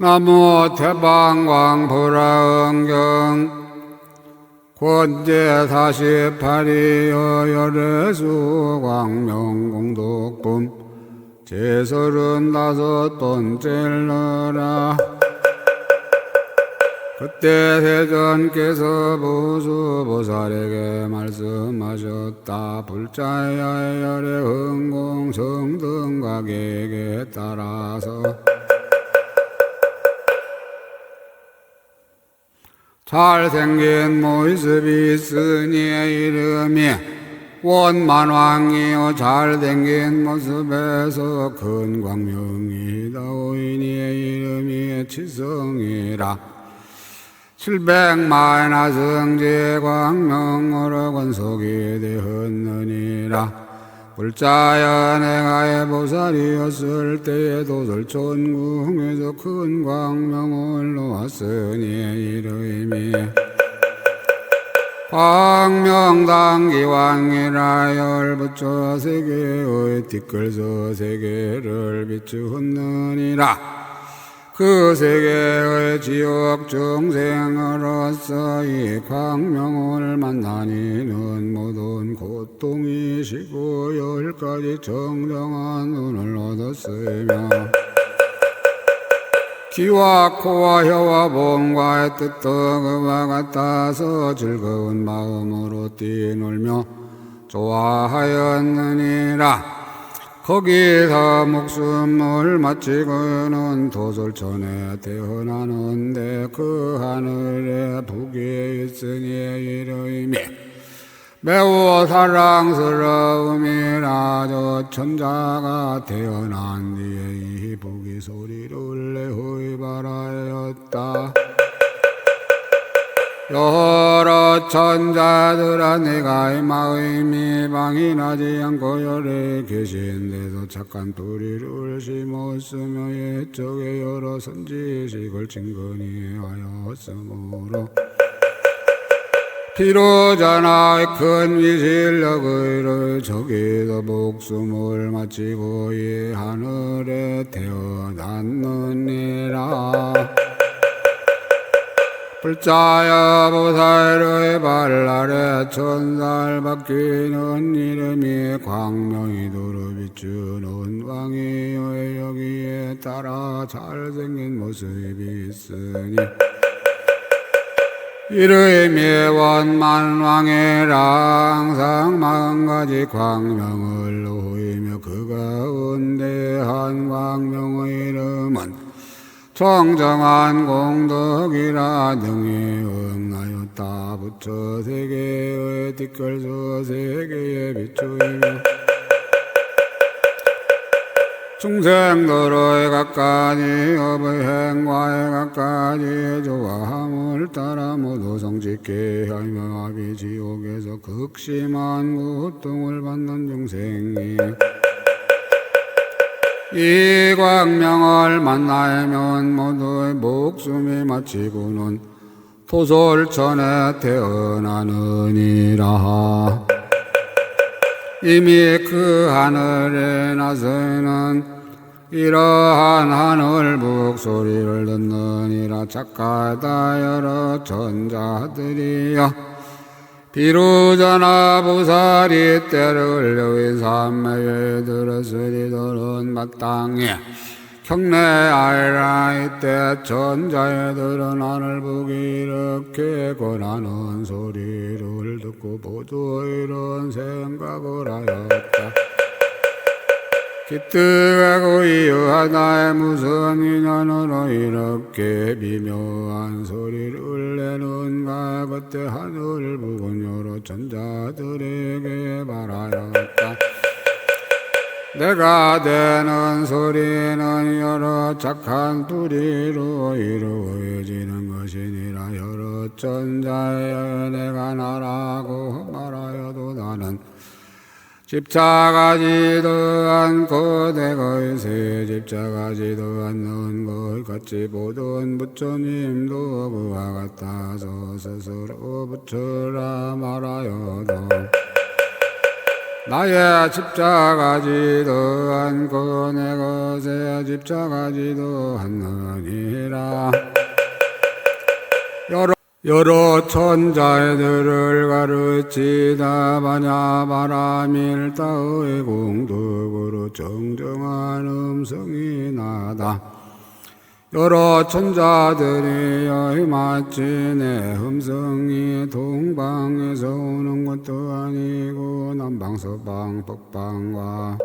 나무 태방광불화응경 권제 48이여 열애수 광명공덕품 제35번째러라. 그때 세존께서 부수보살에게 말씀하셨다. 불자야의 열애 흥공 성등각에게 따라서 잘생긴 모습이 있으니 이름이 원만왕이요 잘생긴 모습에서 큰 광명이다. 오인이의 이름이 치성이라. 700만 하승제 광명으로 권속이 되었느니라. 불자야 내가 보살이었을 때에 도솔천궁에서 큰 광명을 놓았으니 이름이 광명당기왕이라. 열부처 세계의 뒷글서 세계를 비추었느니라. 그 세계의 지옥 중생으로서 이 광명을 만나니는 모든 고통이 시고 10가지 정정한 눈을 얻었으며 귀와 코와 혀와 몸과의 뜻도 그와 같아서 즐거운 마음으로 뛰놀며 좋아하였느니라. 거기서 목숨을 마치고는 도솔천에 태어나는데 그 하늘에 북에 있으니 이름이 매우 사랑스러움이라. 저 천자가 태어난 뒤에 이 북이 소리를 내호이 바라였다. 여러 천자들아 내가 이 마음이 방인하지 않고 열에 계신 데서 착한 뿌리를 심었으며 옛적에 여러 선지식을 증거니 하였으므로 비로자나 큰 위실력을 저기서 목숨을 마치고 이 하늘에 태어났느니라. 불자야 보살의 발날에 1000살 바뀌는 이름이 광명이 도로 비추는 왕이여. 여기에 따라 잘생긴 모습이 있으니 이름이 원만왕이라. 항상 40가지 광명을 놓이며 그 가운데 한 광명의 이름은 청정한 공덕이라. 능히 응하였다. 부처 세계의 뒷걸서 세계에 비추이며 중생들의 각가지 업의 행과의 각가지 좋아함을 따라 모두 성직케 하며 아비지옥에서 극심한 고통을 받는 중생이 이 광명을 만나면 모두의 목숨이 마치고는 도솔천에 태어나느니라. 이미 그 하늘에 나서는 이러한 하늘 북소리를 듣느니라. 착하다 여러 천자들이여. 비로자나 보살이 때를 여기 삼매에 들었으리. 들은 마땅히 경례하리라. 이때 천자애들은 하늘북이 이렇게 권하는 소리를 듣고 모두 이런 생각을 하였다. 기특하고 이유하다. 무슨 인연으로 이렇게 미묘한 소리를 내는가. 그때 하늘북은 여러 천자들에게 말하였다. 내가 되는 소리는 여러 착한 뿌리로 이루어지는 것이니라. 여러 천자에 내가 나라고 말하여도 나는 집착하지도 않고 내가 새 집착하지도 않는 것 같이 보던 부처님도 그와 같아서 스스로 부처라 말하여도 나의 집착하지도 않고 내 것에 집착하지도 않느니라. 여러 천자들을 가르치다 바냐 바라밀다의 공덕으로 정정한 음성이 나다. 여러 천자들이 마치 내 음성이 동방에서 오는 것도 아니고 남방 서방北방과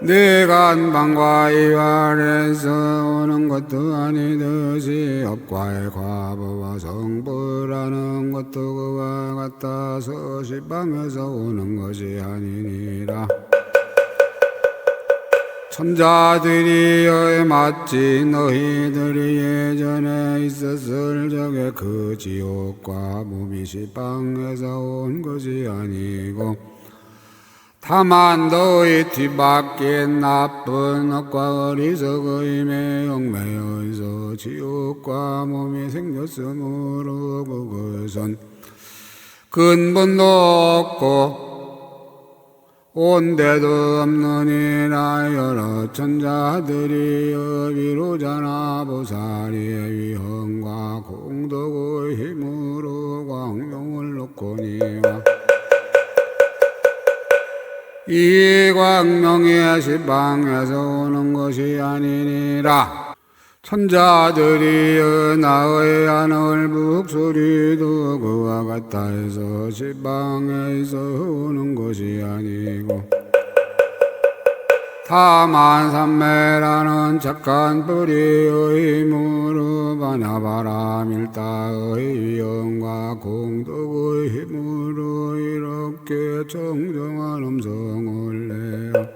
내간방과 이활에서 오는 것도 아니듯이 업과의 과보와 성불하는 것도 그와 같아서 시방에서 오는 것이 아니니라. 천자들이 마치 너희들이 예전에 있었을 적에 그 지옥과 몸이 시방에서 온 것이 아니고 다만 너희 뒤밖에 나쁜 업과 어리석의 매형매여서 지옥과 몸이 생겼으므로 그것은 근본도 없고 온데도 없느니라. 여러 천자들이 비로자나 보살이의 위험과 공덕의 힘으로 광명을 놓거니와 이 광명이 시방에서 오는 것이 아니니라. 천자들이 나의 하늘 북소리도 그와 같다 해서 시방에서 오는 것이 아니고 다만 삼매라는 착한 뿌리의 힘으로 바냐바라밀다의 위엄과 공덕의 힘으로 이렇게 정정한 음성을 내어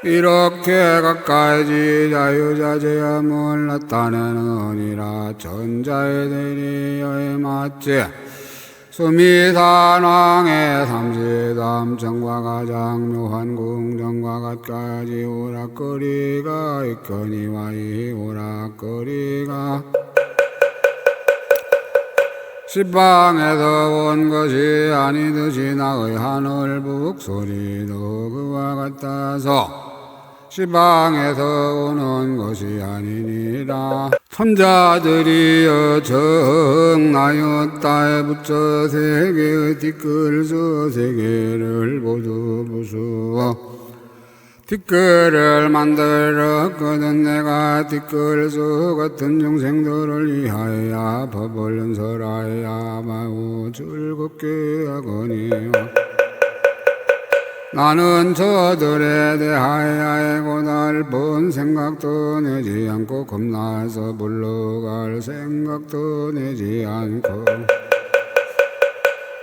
이렇게 가까이 자유자재함을 나타내느니라. 천자애들이 맞지 수미산왕의 삼시담천과 가장 묘한 궁정과 같까지 오락거리가 있거니와 이 오락거리가 시방에서 온 것이 아니듯이 나의 하늘 북소리도 그와 같아서 시방에서 오는 것이 아니니라. 천자들이여 정나여 땅에 붙여 세계의 뒷글서 세계를 모두 부수어 뒷글을 만들었거든. 내가 뒷글서 같은 중생들을 위하여 법을 연설하여 마구 즐겁게 하거니와 나는 저들에 대하여 고달픈 생각도 내지 않고 겁나서 물러갈 생각도 내지 않고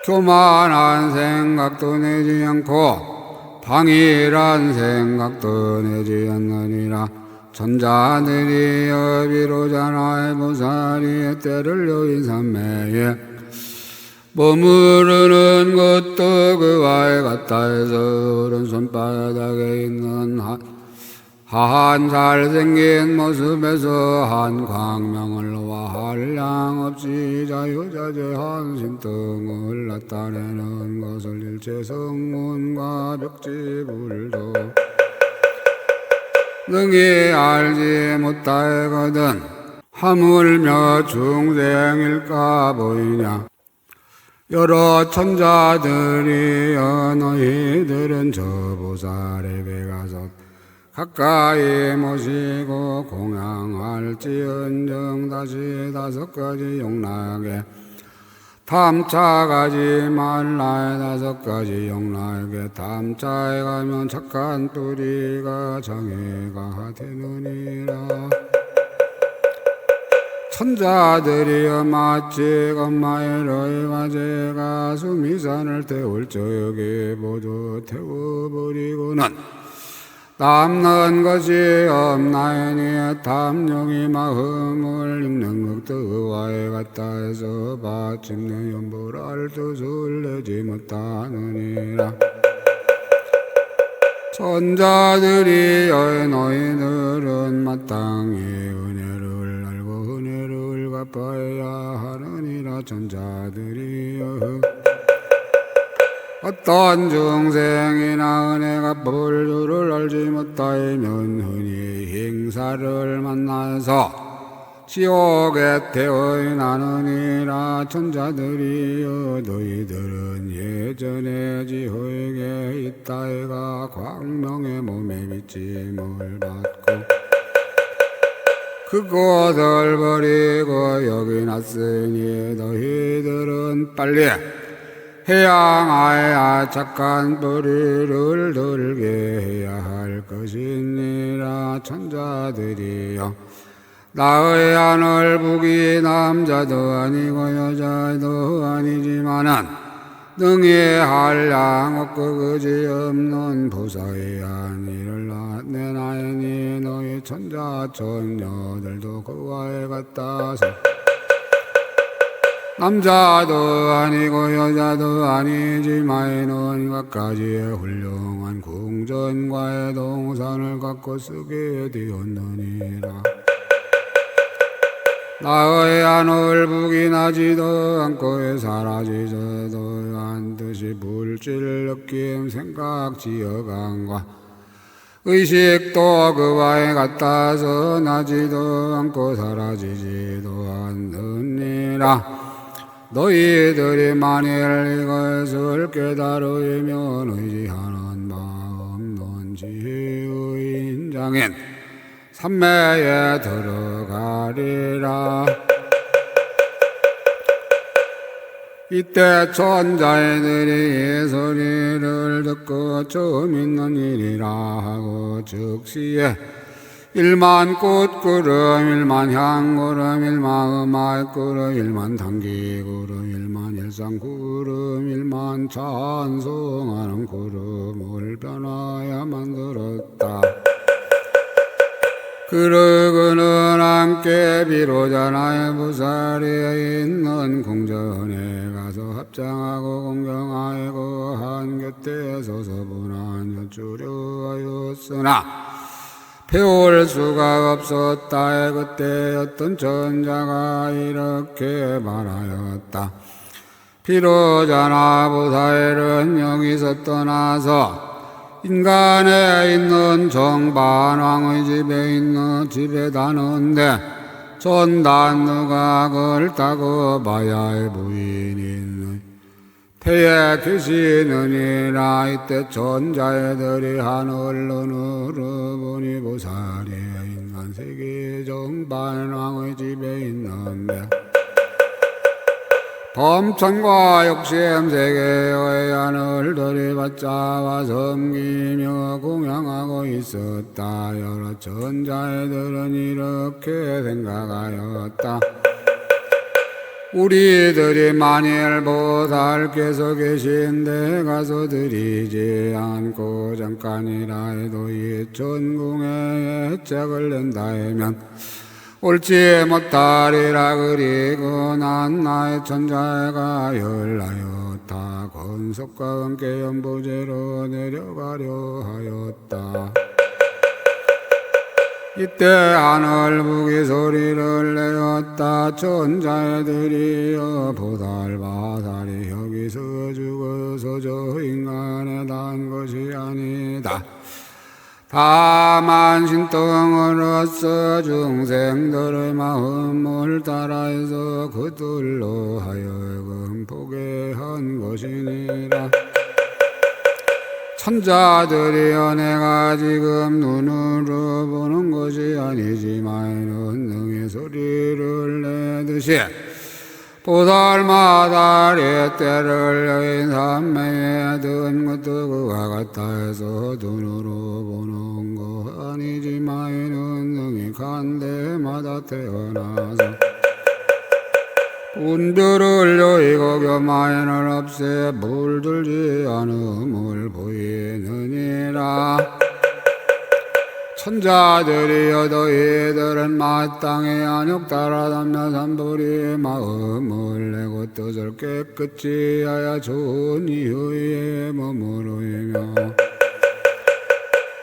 교만한 생각도 내지 않고 방일한 생각도 내지 않느니라. 천자들이 비로자나 보살이 때를 여인 삼매에 머무르는 것도 그와 같다 해서 오른손바닥에 있는 한 잘생긴 모습에서 한 광명을 놓아 한량없이 자유자재한 신등을 나타내는 것을 일체 성문과 벽지불도 능히 알지 못하거든. 하물며 중생일까 보이냐. 여러 천자들이 너희들은 저 보살에게 가서 가까이 모시고 공양할지언정 다시 5가지 용락에 탐착하지 말라. 5가지 용락에 탐착해 가면 착한 뿌리가 장애가 되느니라. 천자들이여 마치 건마일의 화재가 수미산을 태울 적에 모두 태워버리고는 남는 것이 없나이니 탐욕이 마음을 읽는 것도 그와에 같다 해서 마침내 연불할 뜻을 내지 못하느니라. 천자들이여 너희들은 마땅히 은혜를 알고 은혜를 갚아야 하느니라. 천자들이여 어떤 중생이나 은혜가 볼줄을 알지 못하면 흔히 행사를 만나서 지옥에 태워 나느니라. 천자들이여 너희들은 예전에 지호에게 있다가 광명의 몸에 비침을 받고 그곳을 버리고 여기 났으니 너희들은 빨리 해양하여 착한 뿌리를 들게 해야 할 것이니라. 천자들이여 나의 하늘 북이 남자도 아니고 여자도 아니지만은 능히 한량 없고 그지없는 보살의 안위를 내 나이니 너희 천자 천녀들도 그와에 같다서 남자도 아니고 여자도 아니지만은 각가지의 훌륭한 궁전과의 동산을 갖고 쓰게 되었느니라. 나의 하늘 북이 나지도 않고 사라지지도 않듯이 물질 느낌 생각 지어간과 의식도 그와에 같아서 나지도 않고 사라지지도 않느니라. 너희들이 만일 이것을 깨달으면 의지하는 마음 논지의 인장인 삼매에 들어가리라. 이때 천자애들이 이 소리를 듣고 처음 있는 일이라 하고 즉시에 일만 꽃구름 일만 향구름 일만 음악구름 일만 단기구름 일만 일상구름 일만 찬송하는 구름을 변하여 만들었다. 그러고는 함께 비로자 나의 부살에 있는 궁전에 가서 합장하고 공경하고 한 곁에 서서 분한 여쭈려 하였으나 배울 수가 없었다. 그때 어떤 천자가 이렇게 말하였다. 비로자 나 부살은 여기서 떠나서 인간에 있는 정반왕의 집에 있는 집에 다는데 전단 누각을 타고 바야의 부인인 태에 계시느니라. 이때 천자애들이 하늘로 늘어보니 보살이 인간 세계 정반왕의 집에 있는데 범천과 욕심 세계의 하늘들이 받자와 섬기며 공양하고 있었다. 여러 천자애들은 이렇게 생각하였다. 우리들이 만일 보살께서 계신 데 가서 드리지 않고 잠깐이라 해도 이 전궁에 혜택을 낸다 하면 옳지 못하리라. 그리고 난 나의 천자가 열하였다. 건석과 함께 연부제로 내려가려 하였다. 이때 하늘 북이 소리를 내었다. 천자애들이여 보살 바살이 여기서 죽어서 저 인간에 단 것이 아니다. 다만 신통으로서 중생들의 마음을 따라해서 그들로 하여금 보게 한 것이니라. 천자들이여 내가 지금 눈으로 보는 것이 아니지만 능히 소리를 내듯이 보살마다 때를 여인 삼매에 든 것도 그와 같아 해서 눈으로 보는 거 아니지만 능히 간대마다 태어나서 운들을 여의고 교마인을 없애 물들지 않음을 보이느니라. 천자들이여 너희들은 마땅히 안욕 따라다며 산불이 마음을 내고 뜻을 깨끗이 하여 좋은 이후에 머무르며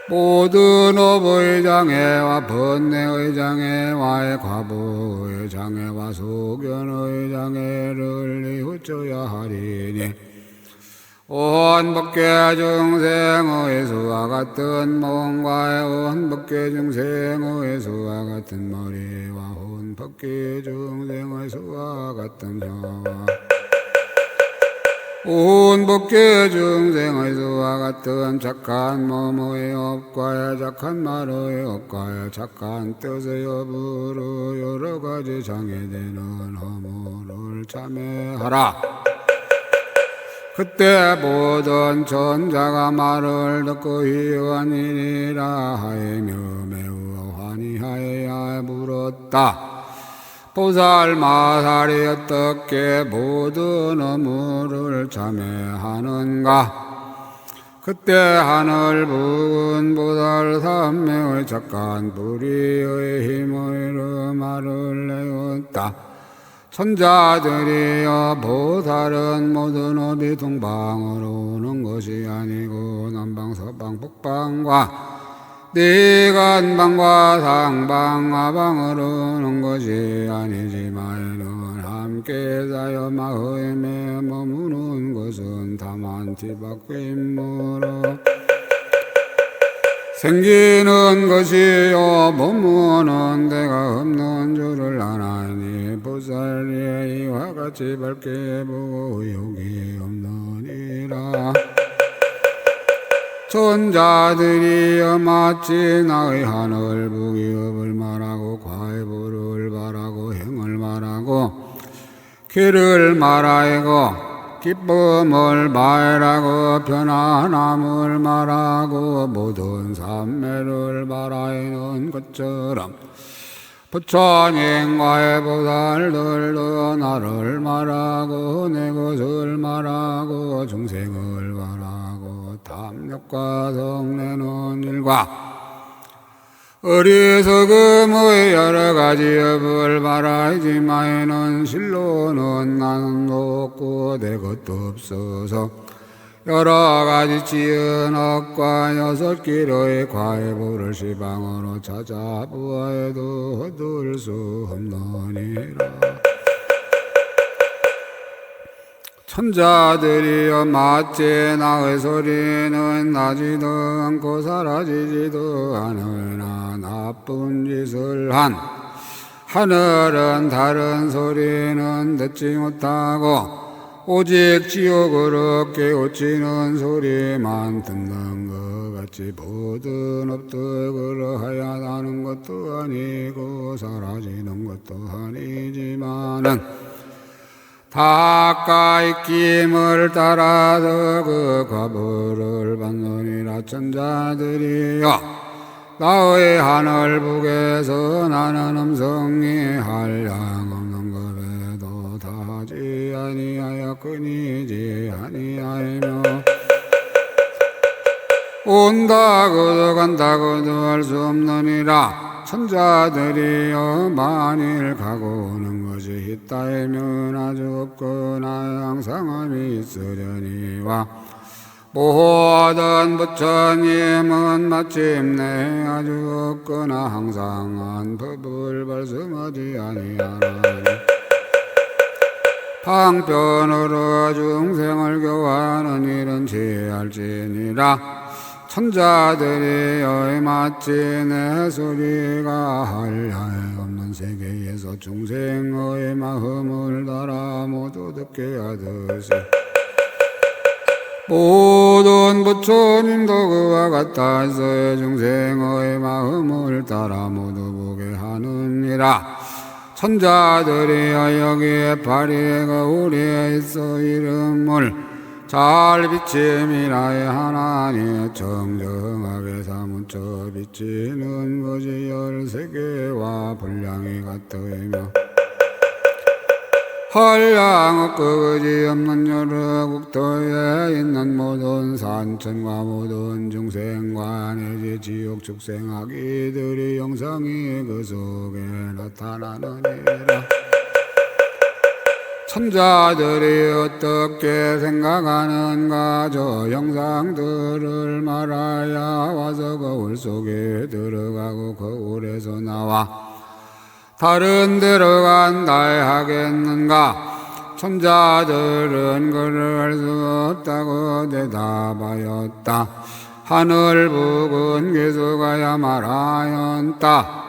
모든 업의 장애와 번뇌의 장애와 과보의 장애와 소견의 장애를 이웃져야 하리니 온 법계 중생의 수와 같은 몸과 온 법계 중생의 수와 같은 머리와 온 법계 중생의 수와 같은 혀와 온 법계 중생의 수와 같은 착한 몸의 업과에 착한 말의 업과에 착한 뜻의 업으로 여러 가지 장애되는 허물을 참회하라. 그때 모든 천자가 말을 듣고 희환이니라 하이며 매우 환희하여 물었다. 보살 마살이 어떻게 모든 업무를 참회하는가? 그때 하늘 부은 보살 삼매의 착한 불의의 힘으로 말을 내었다. 천자들이여 보살은 모든 업이 동방으로 오는 것이 아니고 남방 서방 북방과 네간방과 상방 하방으로 오는 것이 아니지만은 함께 자여 마음에 머무는 것은 다만 뒤바뀜으로 생기는 것이요 머무는 데가 없는 줄을 아나니 보살이 이와 같이 밝게 보고 의욕이 없느니라. 천자들이여 마치 나의 하늘 부기업을 말하고 과외부를 말하고 행을 말하고 길을 말하고 기쁨을 말하고 편안함을 말하고 모든 삼매를 말하는 것처럼 부처님과의 보살들도 나를 말하고 내 것을 말하고 중생을 말하고 탐욕과 성내는 일과 어리석음의 여러 가지 업을 말하지만은 실로는 나는 없고 내 것도 없어서 여러 가지 지은 업과 여섯 길의 과외부를 시방으로 찾아보아도 얻을 수 없느니라. 천자들이여 마치 나의 소리는 나지도 않고 사라지지도 않으나 나쁜 짓을 한 하늘은 다른 소리는 듣지 못하고 오직 지옥으로 깨우치는 소리만 듣는 것 같이 모든 업도 그러하여 나는 것도 아니고 사라지는 것도 아니지만은 가까이 김을 따라서 그 과보를 받느니라. 천자들이여 나의 하늘 북에서 나는 음성이 한량 없는 것에도 다하지 아니하여 끊이지 아니하며 온다고도 간다고도 할 수 없느니라. 천자들이여 만일 가고 오는 것이 있다면 아주 없거나 항상함이 있으려니와 모든 부처님은 마침내 아주 없거나 항상한 법을 말씀하지 아니하나니 방편으로 중생을 교화하는 일은 취할지니라. 천자들이여 마치 내 소리가 한량 없는 세계에서 중생의 마음을 따라 모두 듣게 하듯이 모든 부처님도 그와 같아서 중생의 마음을 따라 모두 보게 하느니라. 천자들이여 여기에 파리의 거울에 있어 이름을 잘 비침이라의 하나님 정정하게 사무쳐 비치는 것이 13개와 분량이 같으며 한량 없고 그지 없는 여러 국토에 있는 모든 산천과 모든 중생과 내지 지옥 축생아기들의 영상이 그 속에 나타나느니라. 천자들이 어떻게 생각하는가 저 영상들을 말하야 와서 거울 속에 들어가고 거울에서 나와 다른 데로 간다 하겠는가. 천자들은 그를 알 수 없다고 대답하였다. 하늘 북은 계속하여 말하였다.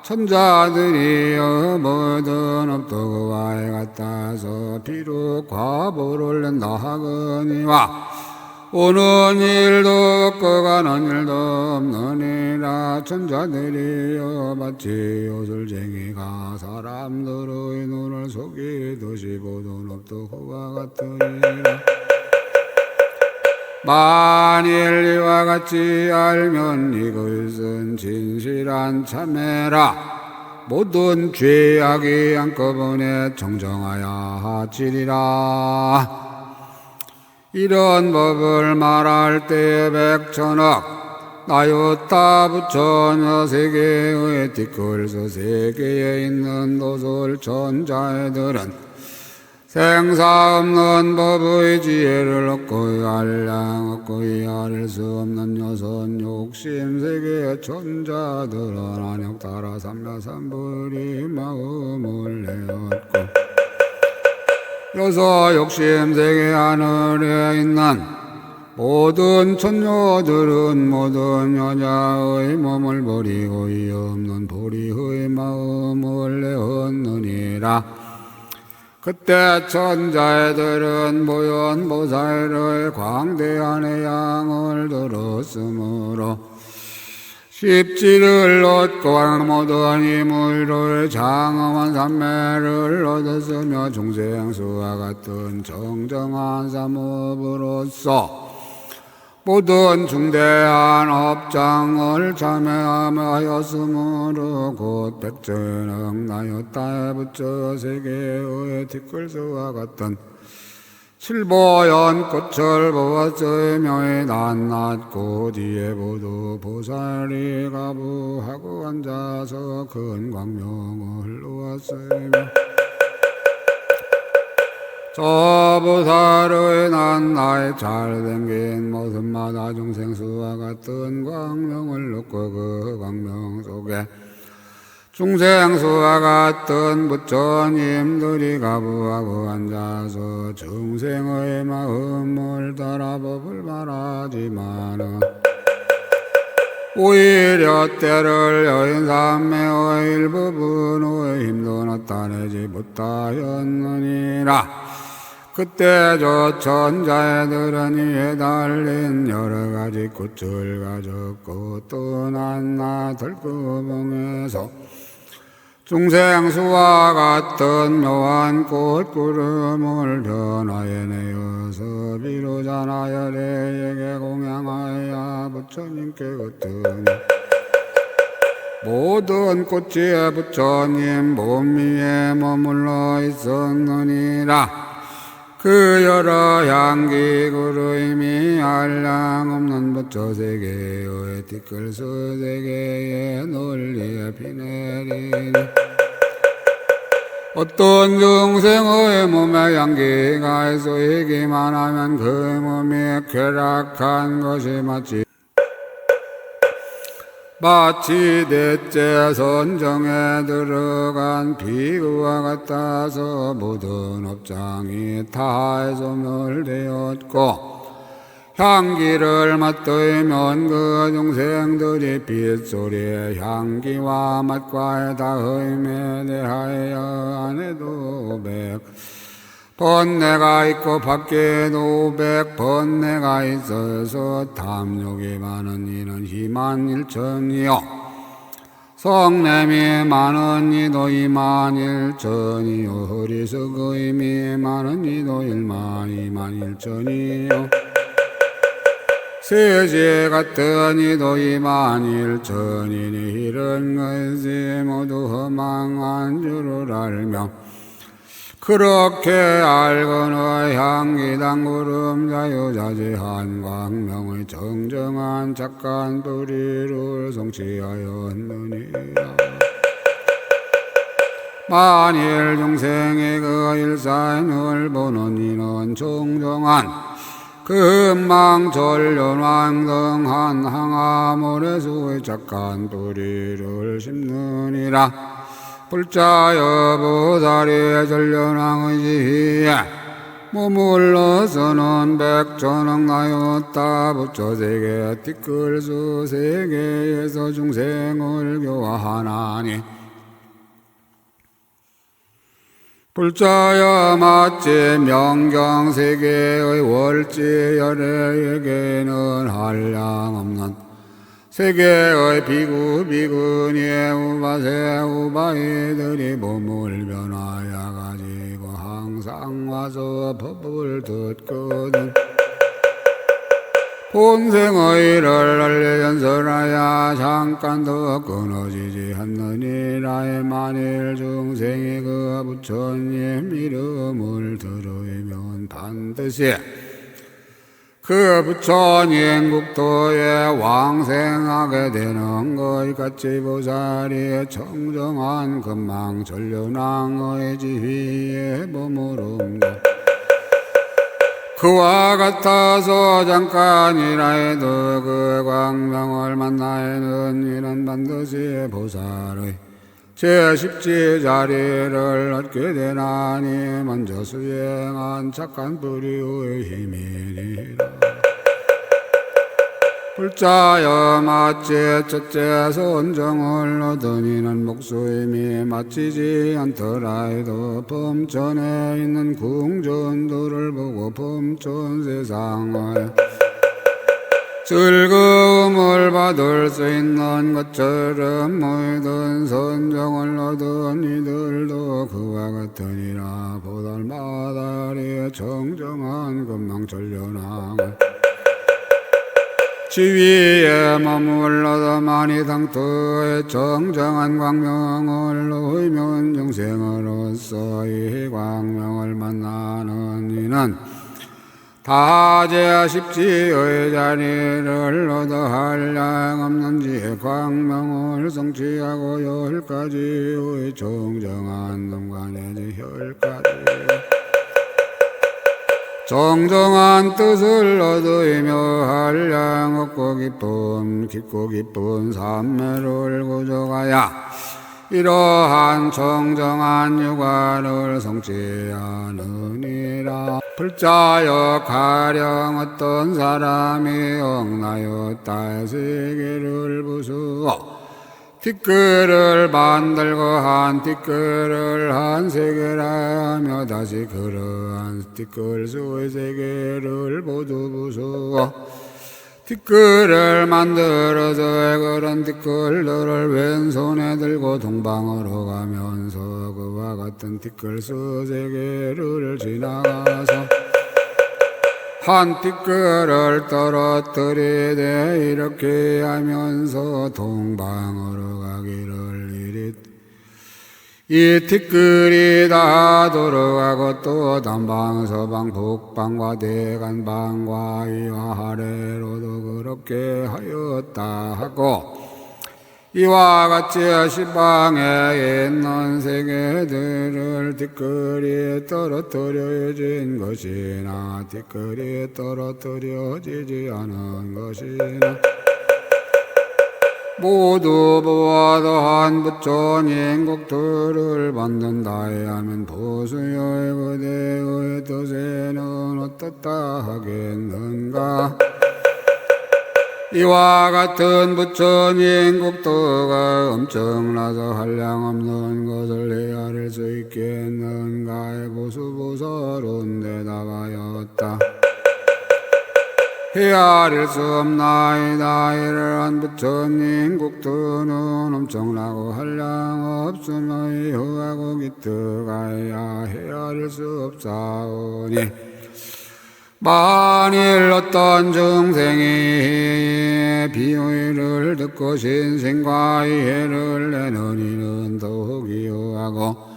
천자들이여 뭐든 없도 그와에 같아서 비록 과보를 낸다 하거니와 오는 일도 없고 가는 일도 없느니라. 천자들이여 마치 요술쟁이가 사람들의 눈을 속이듯이 보던 없도 그와 같으니라. 만일 이와 같이 알면 이것은 진실한 참회라. 모든 죄악이 한꺼번에 정정하여 하지리라. 이런 법을 말할 때에 백천억 나요타 부처녀 세계의 티끌서 세계에 있는 도솔 천자애들은 생사 없는 법의 지혜를 얻고 알량 얻고 이해할 수 없는 여섯 욕심 세계의 천자들은 안역 따라 삼라삼불이 마음을 내었고 여섯 욕심 세계 하늘에 있는 모든 천녀들은 모든 여자의 몸을 버리고 이 없는 도리의 마음을 내었느니라. 그때 천자애들은 보현보살의 광대한 애양을 들었으므로 십지를 얻고 모든 이물의 장엄한 삼매를 얻었으며 중생수와 같은 정정한 사무업으로서 모든 중대한 업장을 참여하였으므로 곧 백전억 나요타에 부처 세계의 티끌서와 같은 칠보연 꽃을 보았으 묘의 낱낱 꽃 위에 모두 보살이 가부하고 앉아서 큰 광명을 놓았으며 저 보살의 낱낱 잘생긴 모습마다 중생수와 같은 광명을 놓고 그 광명 속에 중생수와 같은 부처님들이 가부하고 앉아서 중생의 마음을 따라 법을 말하지만은 오히려 때를 여인삼매의 일부분의 힘도 나타내지 못하였느니라. 그때 저 천자애들은 이에 달린 여러 가지 꽃을 가졌고 또 낱낱 들구멍에서 중생수와 같은 묘한 꽃구름을 변화해 내어서 비로자 나열에게 공양하여 부처님께 걷더니 모든 꽃이 부처님 몸위에 머물러 있었느니라. 그 여러 향기 구름이 한량 없는 부처 세계의 티끌서 세계의 논리에 비내리니 어떤 중생의 몸에 향기가 쏘이기만 하면 그 몸이 쾌락한 것이 마치 넷째 선정에 들어간 비구와 같아서 모든 업장이 다 소멸되었고 향기를 맡으면 그 중생들이 빗소리의 향기와 맛과에 다 흠에 대하여 안에도 번뇌가 있고 밖에도 번뇌가 있어서 탐욕이 많은 이는 희만 일천이요 성냄이 많은 이도 이만 일천이요 어리석음이 많은 이도 이만 일천이요 세제 같은 이도 이만 일천이니 이런 것이 모두 허망한 줄을 알며 그렇게 알거나 향기당 구름 자유자재한 광명의 정정한 착한 도리를 성취하였느니라. 만일 중생이 그 일산을 보는 이는 정정한 금망전련왕등한 항아모래수의 착한 도리를 심느니라. 불자여 보살이 전련왕의 지휘에 머물러서는 백전왕나였다. 부처세계 티끌수 세계에서 중생을 교화하나니 불자여 마치 명경세계의 월지 열애에게는 한량없는 세계의 비구 비구니의 우바세 우바이들이 몸을 변하여 가지고 항상 와서 법을 듣거든. 본생의 일을 알려 연설하여 잠깐 더 끊어지지 않느니라. 만일 중생이 그 부처님 이름을 들으면 반드시 그 부처님 국토에 왕생하게 되는 것 같이 보살이 청정한 금망전륜왕의 지휘에 머무른다. 그와 같아서 잠깐이라 해도 그 광명을 만나에는 이는 반드시 보살의 제10지 자리를 얻게 되나니 먼저 수행한 착한 불의의 힘이니라. 불자여 마치 첫째 선정을 얻은 이는 목수임이 마치지 않더라 해도 범전에 있는 궁전도를 보고 범전 세상을 즐거움을 받을 수 있는 것처럼 모든 선정을 얻은 이들도 그와 같으니라. 보살마다리 정정한 금망전륜왕을 지위에 머물러서 만이상토의 정정한 광명을 놓으면 영생으로서 이 광명을 만나는 이는 다제 십지의 자리를 얻어 한량없는 지혜 광명을 성취하고 10가지의 정정한 동관의 10가지 정정한 뜻을 얻으며 한량 없고 깊고 깊은 삼매를 구족하여 이러한 정정한 유관을 성취하느니라. 불자여 가령 어떤 사람이 억나였다 세계를 부수어 티끌을 만들고 한 티끌을 한 세계라 하며 다시 그러한 티끌 수의 세계를 모두 부수어 티끌을 만들어서 그런 티끌들을 왼손에 들고 동방으로 가면서 그와 같은 티끌 수 세계를 지나가서 한 티끌을 떨어뜨리되 이렇게 하면서 동방으로 가기를 이릿 이 티끌이 다 돌아가고 또 남방 서방 북방과 대간방과 이와 아래로도 그렇게 하였다 하고 이와 같이 시방에 있는 세계들을 티끌이 떨어뜨려진 것이나 티끌이 떨어뜨려지지 않은 것이나 모두 보아도 한 부처님 국토를 받는다 하면 보수의 그대의 뜻에는 어떻다 하겠는가. 이와 같은 부처님 국토가 엄청나서 한량없는 것을 헤아릴 수 있겠는가. 보수보살은 대답하였다. 헤아릴 수 없나이다. 이러한 부처님 국토는 엄청나고 한량없으니 후하고 기특하여 헤아릴 수 없사오니 만일 어떤 중생이 비유를 듣고 신생과 이해를 내는 이는 더욱 이유하고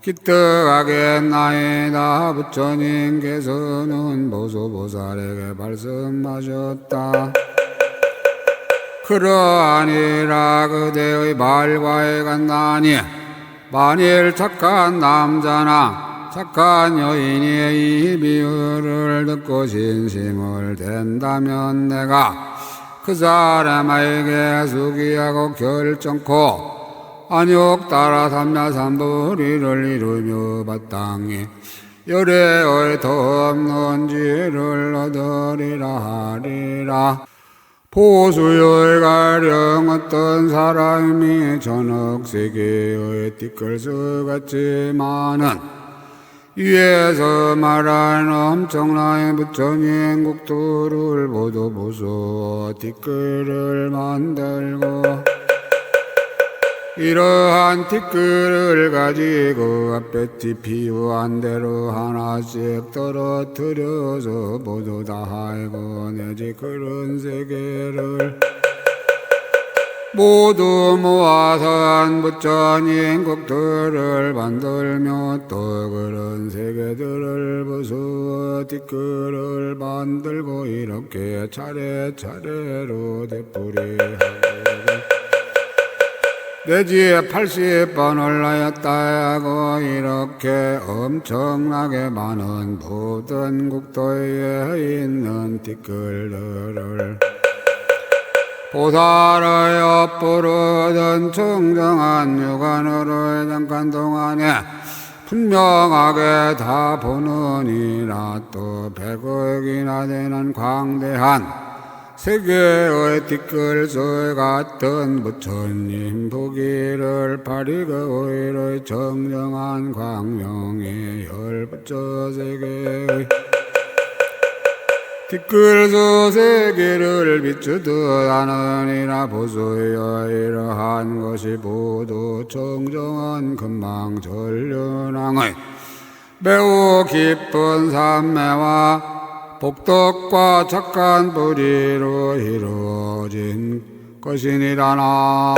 기특하겠나이다. 부처님께서는 보수보살에게 말씀하셨다. 그러하니라. 그대의 말과에 간다니 만일 착한 남자나 착한 여인이 이 비유를 듣고 진심을 댄다면 내가 그 사람에게 수기하고 결정코 안욕 따라 삼야삼불이를 이루며 바땅에 열애의 더 없는 지혜를 얻으리라 하리라. 보수의 가령 어떤 사람이 전억세계의 띠끌수 같지만은 위에서 말한 엄청난 부처님 국토를 모두 부수어 띠끌을 만들고 이러한 띠끌을 가지고 앞에 비유한 대로 하나씩 떨어뜨려서 모두 다 알고 내지 그런 세계를 모두 모아서 한 부처님 국토를 만들며 또 그런 세계들을 부수어 띠끌을 만들고 이렇게 차례차례로 되풀이하고 내지에 80번을 하였다 하고 이렇게 엄청나게 많은 모든 국토에 있는 띠끌들을 보살의 엿부르던 청정한 육안으로 잠깐 동안에 분명하게 다 보느니라. 또 100억이나 되는 광대한 세계의 띠끌소 같은 부처님 보기를 파리거의의 정정한 광명의 열부처 세계의 띠끌소 세계를 비추듯 하느니라. 보소여 이러한 것이 모두 정정한 금망전륜왕의 매우 깊은 삼매와 복덕과 착한 뿌리로 이루어진 것이니라나.